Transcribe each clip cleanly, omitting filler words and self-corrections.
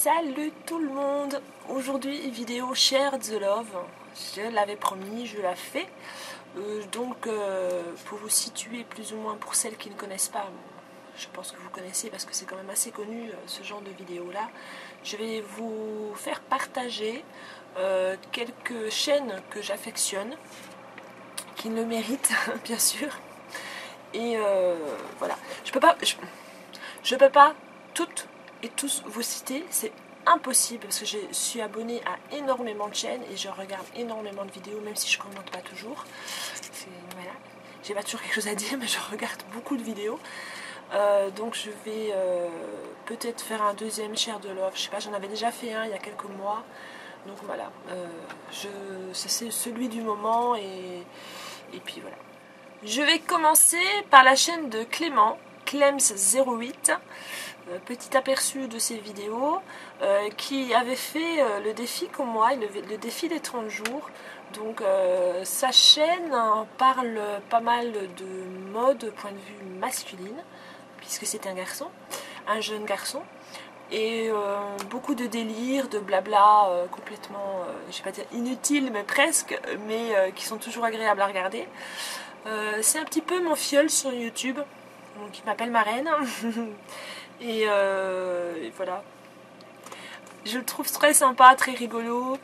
Salut tout le monde. Aujourd'hui vidéo Share the Love. Je l'avais promis, je la fais. Pour vous situer plus ou moins pour celles qui ne connaissent pas, je pense que vous connaissez parce que c'est quand même assez connu ce genre de vidéo là. Je vais vous faire partager quelques chaînes que j'affectionne, qui le méritent bien sûr. Et voilà, je peux pas toutes et tous vous citer, c'est impossible parce que je suis abonnée à énormément de chaînes et je regarde énormément de vidéos, même si je commente pas toujours. Voilà, j'ai pas toujours quelque chose à dire, mais je regarde beaucoup de vidéos. Donc je vais peut-être faire un deuxième Share the Love, je sais pas, j'en avais déjà fait un il y a quelques mois. Donc voilà, c'est celui du moment et puis voilà. Je vais commencer par la chaîne de Clément, Clems08, petit aperçu de ses vidéos, qui avait fait le défi comme moi, le défi des 30 jours. Donc sa chaîne parle pas mal de mode point de vue masculine, puisque c'est un jeune garçon. Et beaucoup de délires, de blabla complètement, je vais pas dire inutiles, mais presque, mais qui sont toujours agréables à regarder. C'est un petit peu mon fiole sur YouTube, donc il m'appelle ma reine. et voilà. Je le trouve très sympa, très rigolo.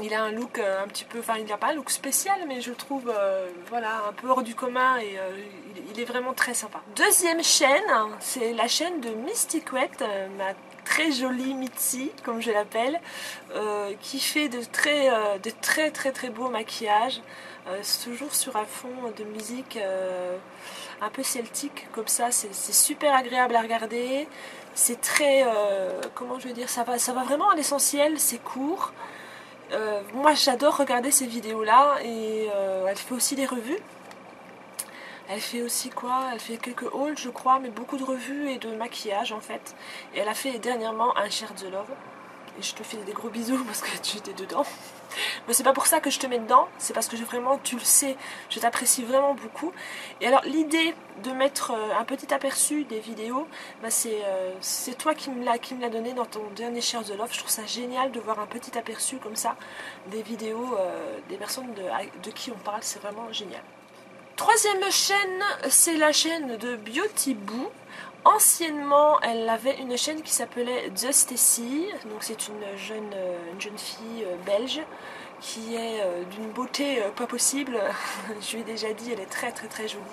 Il a un look un petit peu, enfin il n'a pas un look spécial, mais je le trouve voilà, un peu hors du commun et il est vraiment très sympa. Deuxième chaîne, c'est la chaîne de Mysticouette, ma très jolie Mitzi, comme je l'appelle, qui fait de très beaux maquillages. C'est toujours sur un fond de musique un peu celtique, comme ça, c'est super agréable à regarder. C'est très, comment je veux dire, ça va vraiment à l'essentiel, c'est court. Moi j'adore regarder ces vidéos là et elle fait aussi des revues. Elle fait aussi quoi? Elle fait quelques hauls je crois, mais beaucoup de revues et de maquillage en fait. Et elle a fait dernièrement un Share the Love. Et je te fais des gros bisous parce que tu étais dedans. Mais c'est pas pour ça que je te mets dedans, c'est parce que vraiment, tu le sais, je t'apprécie vraiment beaucoup. Et alors l'idée de mettre un petit aperçu des vidéos, bah c'est toi qui me l'a donné dans ton dernier Share the Love. Je trouve ça génial de voir un petit aperçu comme ça des vidéos des personnes de qui on parle, c'est vraiment génial. Troisième chaîne, c'est la chaîne de Beauty Boo. Anciennement, elle avait une chaîne qui s'appelait The Stacy, donc c'est une jeune fille belge qui est d'une beauté pas possible. Je lui ai déjà dit, elle est très jolie.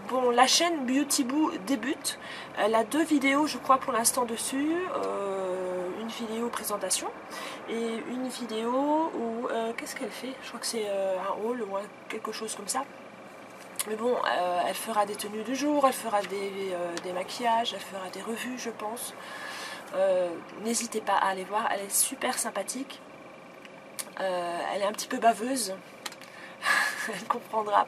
Bon, la chaîne Beauty Boo débute. Elle a 2 vidéos, je crois, pour l'instant dessus. Une vidéo présentation et une vidéo où qu'est-ce qu'elle fait? Je crois que c'est un haul ou quelque chose comme ça. Mais bon, elle fera des tenues de jour, elle fera des maquillages, elle fera des revues, je pense. N'hésitez pas à aller voir, elle est super sympathique. Elle est un petit peu baveuse. Elle comprendra.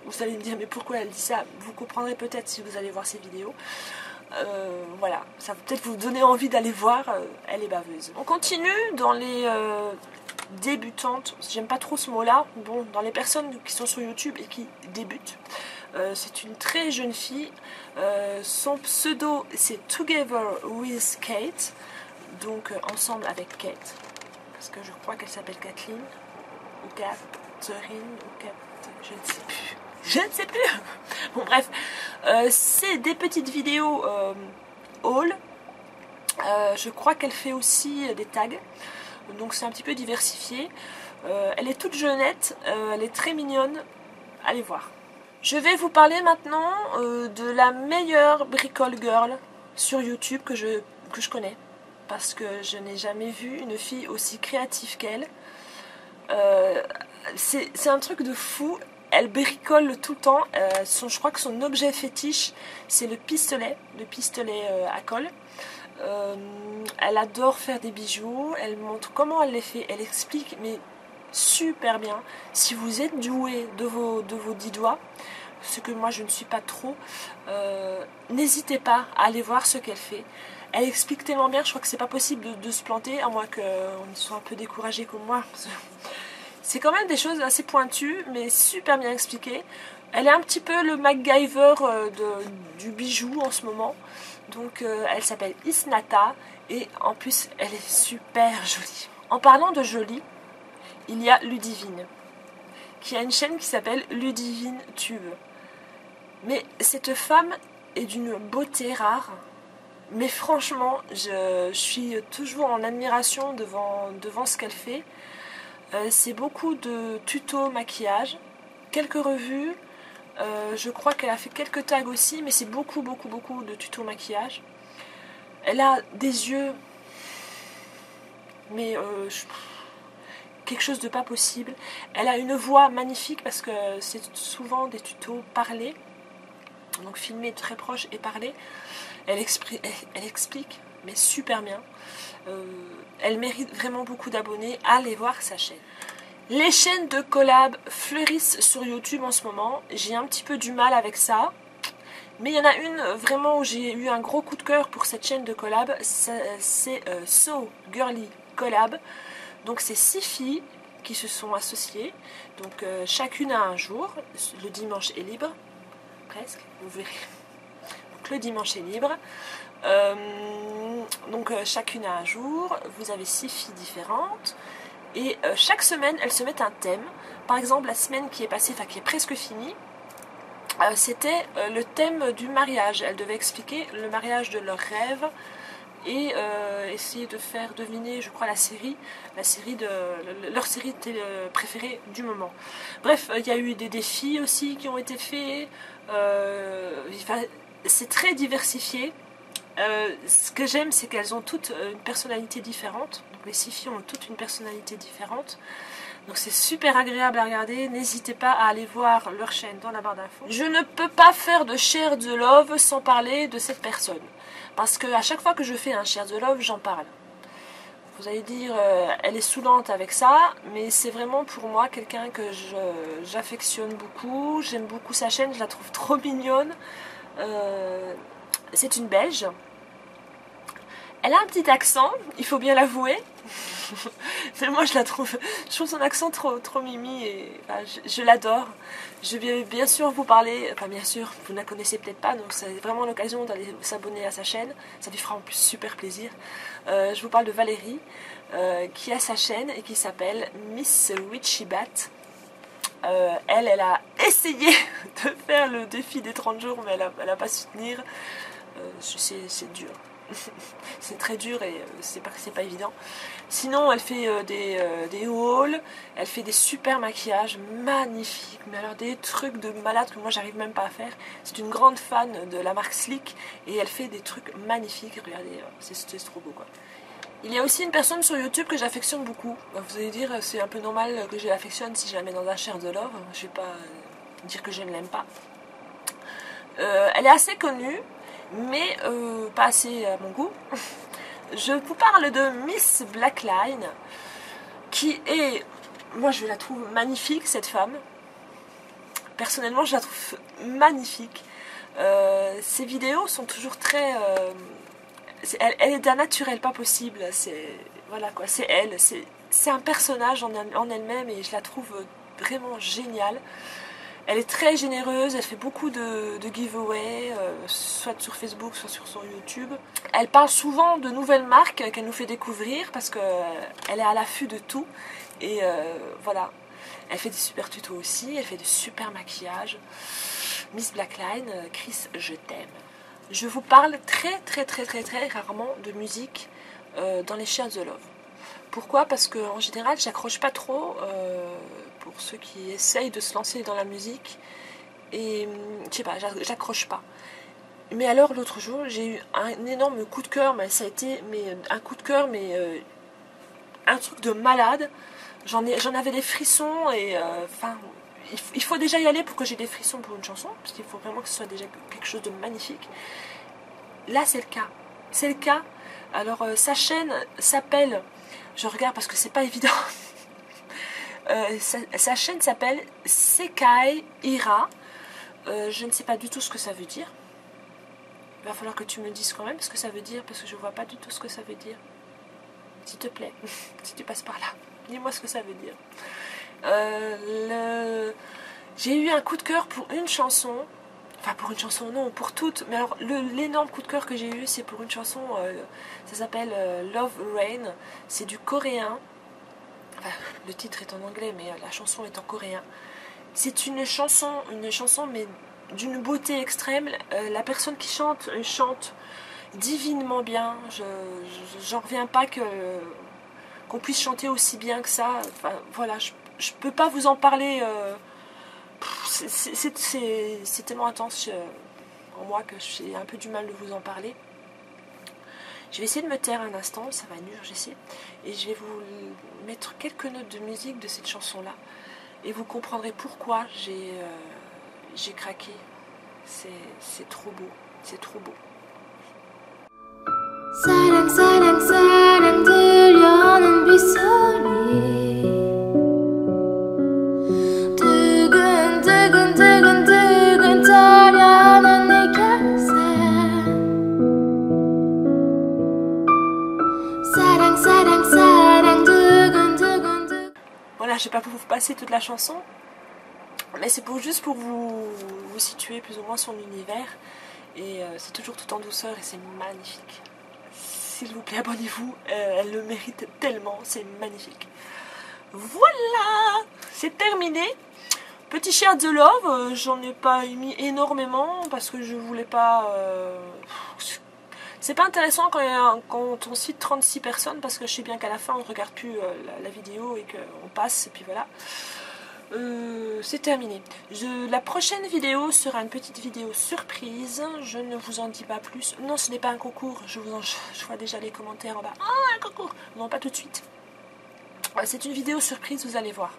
Vous allez me dire, mais pourquoi elle dit ça? Vous comprendrez peut-être si vous allez voir ses vidéos. Voilà, ça va peut-être vous donner envie d'aller voir. Elle est baveuse. On continue dans les débutantes, j'aime pas trop ce mot là, bon, dans les personnes qui sont sur YouTube et qui débutent. C'est une très jeune fille, son pseudo c'est Together with Kate, donc ensemble avec Kate, parce que je crois qu'elle s'appelle Kathleen ou Catherine ou je ne sais plus. Je ne sais plus. Bon bref, c'est des petites vidéos haul. Je crois qu'elle fait aussi des tags. Donc c'est un petit peu diversifié. Elle est toute jeunette, elle est très mignonne. Allez voir. Je vais vous parler maintenant de la meilleure bricole girl sur YouTube que je connais. Parce que je n'ai jamais vu une fille aussi créative qu'elle. C'est un truc de fou. Elle bricole tout le temps. Je crois que son objet fétiche, c'est le pistolet à colle. Elle adore faire des bijoux, elle montre comment elle les fait, elle explique mais super bien. Si vous êtes doué de vos 10 doigts, ce que moi je ne suis pas trop, n'hésitez pas à aller voir ce qu'elle fait. Elle explique tellement bien, je crois que c'est pas possible de se planter, à moins qu'on soit un peu découragé comme moi. C'est quand même des choses assez pointues, mais super bien expliquées. Elle est un petit peu le MacGyver du bijou en ce moment. Donc elle s'appelle Isnata et en plus elle est super jolie. En parlant de jolie, il y a Ludivine qui a une chaîne qui s'appelle Ludivine Tube. Mais cette femme est d'une beauté rare. Mais franchement, je suis toujours en admiration devant ce qu'elle fait. C'est beaucoup de tutos maquillage, quelques revues. Je crois qu'elle a fait quelques tags aussi, mais c'est beaucoup de tutos maquillage. Elle a des yeux, mais quelque chose de pas possible. Elle a une voix magnifique parce que c'est souvent des tutos parlés, donc filmés très proche et parlés. Elle explique, mais super bien. Elle mérite vraiment beaucoup d'abonnés. Allez voir sa chaîne. Les chaînes de collab fleurissent sur YouTube en ce moment. J'ai un petit peu du mal avec ça. Mais il y en a une vraiment où j'ai eu un gros coup de cœur pour cette chaîne de collab. C'est So Girly Collab. Donc c'est 6 filles qui se sont associées. Donc chacune a un jour. Le dimanche est libre. Presque, vous verrez. Donc le dimanche est libre. Chacune a un jour. Vous avez 6 filles différentes. Et chaque semaine, elles se mettent un thème. Par exemple, la semaine qui est passée, enfin qui est presque finie, c'était le thème du mariage. Elles devaient expliquer le mariage de leurs rêves et essayer de faire deviner, je crois, leur série préférée du moment. Bref, il y a eu des défis aussi qui ont été faits. C'est très diversifié. Ce que j'aime, c'est qu'elles ont toutes une personnalité différente. Donc les 6 filles ont toutes une personnalité différente. Donc c'est super agréable à regarder. N'hésitez pas à aller voir leur chaîne dans la barre d'infos. Je ne peux pas faire de share the love sans parler de cette personne. Parce que à chaque fois que je fais un share the love, j'en parle. Vous allez dire, elle est saoulante avec ça, mais c'est vraiment pour moi quelqu'un que j'affectionne beaucoup. J'aime beaucoup sa chaîne, je la trouve trop mignonne. C'est une Belge. Elle a un petit accent, il faut bien l'avouer. Mais moi je trouve son accent trop mimi et enfin, je l'adore. Je vais bien sûr vous parler, enfin bien sûr, vous ne la connaissez peut-être pas, donc c'est vraiment l'occasion d'aller s'abonner à sa chaîne. Ça lui fera en plus super plaisir. Je vous parle de Valérie, qui a sa chaîne et qui s'appelle Miss Witchy Bat. Elle a essayé de faire le défi des 30 jours, mais elle n'a pas su tenir. C'est dur. C'est très dur et c'est pas évident. Sinon, elle fait des hauls, elle fait des super maquillages magnifiques, mais alors des trucs de malade que moi j'arrive même pas à faire. C'est une grande fan de la marque Slick et elle fait des trucs magnifiques. Regardez, c'est trop beau quoi. Il y a aussi une personne sur YouTube que j'affectionne beaucoup. Vous allez dire, c'est un peu normal que je l'affectionne si je la mets dans un share de love. Je vais pas dire que je ne l'aime pas. Elle est assez connue, mais pas assez à mon goût. Je vous parle de Miss Blackline, qui est, moi je la trouve magnifique cette femme. Personnellement je la trouve magnifique. Ses vidéos sont toujours très... elle est d'un naturel pas possible. Voilà quoi, c'est elle. C'est un personnage en elle-même et je la trouve vraiment géniale. Elle est très généreuse, elle fait beaucoup de giveaways, soit sur Facebook, soit sur son YouTube. Elle parle souvent de nouvelles marques qu'elle nous fait découvrir parce qu'elle est à l'affût de tout. Et voilà, elle fait des super tutos aussi, elle fait des super maquillages. Miss Blackline, Chris, je t'aime. Je vous parle très rarement de musique dans les shares the love. Pourquoi? Parce qu'en général, j'accroche pas trop pour ceux qui essayent de se lancer dans la musique. Et je sais pas, j'accroche pas. Mais alors l'autre jour, j'ai eu un énorme coup de cœur, mais ça a été un coup de cœur, mais un truc de malade. J'en avais des frissons et enfin, il faut déjà y aller pour que j'ai des frissons pour une chanson, parce qu'il faut vraiment que ce soit déjà quelque chose de magnifique. Là, c'est le cas. C'est le cas. Alors, sa chaîne s'appelle... Je regarde parce que c'est pas évident. Sa chaîne s'appelle Sekai Ira. Je ne sais pas du tout ce que ça veut dire. Il va falloir que tu me dises quand même ce que ça veut dire, parce que je vois pas du tout ce que ça veut dire. S'il te plaît, si tu passes par là, dis-moi ce que ça veut dire. J'ai eu un coup de cœur pour une chanson. Enfin, pour une chanson, non, pour toutes. Mais alors, l'énorme coup de cœur que j'ai eu, c'est pour une chanson, ça s'appelle Love Rain. C'est du coréen. Enfin, le titre est en anglais, mais la chanson est en coréen. C'est une chanson mais d'une beauté extrême. La personne qui chante divinement bien. J'en reviens pas qu'on puisse chanter aussi bien que ça. Enfin, voilà, je peux pas vous en parler. C'est tellement intense en moi que j'ai un peu du mal de vous en parler. Je vais essayer de me taire un instant, ça va nuire, j'essaie. Et je vais vous mettre quelques notes de musique de cette chanson-là. Et vous comprendrez pourquoi j'ai craqué. C'est trop beau, c'est trop beau. 사랑 사랑 사랑 들려오는 빗소리 두근두근 두근두근 저려는 내 곁에 사랑 사랑 사랑 두근두근. Voilà, je vais pas vous passer toute la chanson, mais c'est juste pour vous situer plus ou moins son univers. Et c'est toujours tout en douceur et c'est magnifique. S'il vous plaît, abonnez-vous, elle le mérite tellement, c'est magnifique. Voilà, c'est terminé. Petit share the love, j'en ai pas mis énormément parce que je voulais pas... c'est pas intéressant quand on cite 36 personnes parce que je sais bien qu'à la fin on ne regarde plus la vidéo et qu'on passe et puis voilà. C'est terminé. La prochaine vidéo sera une petite vidéo surprise. Je ne vous en dis pas plus. Non, ce n'est pas un concours. Je vois déjà les commentaires en bas. Oh, un concours! Non, pas tout de suite. C'est une vidéo surprise, vous allez voir.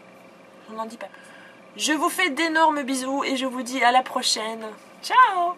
Je n'en dis pas plus. Je vous fais d'énormes bisous et je vous dis à la prochaine. Ciao!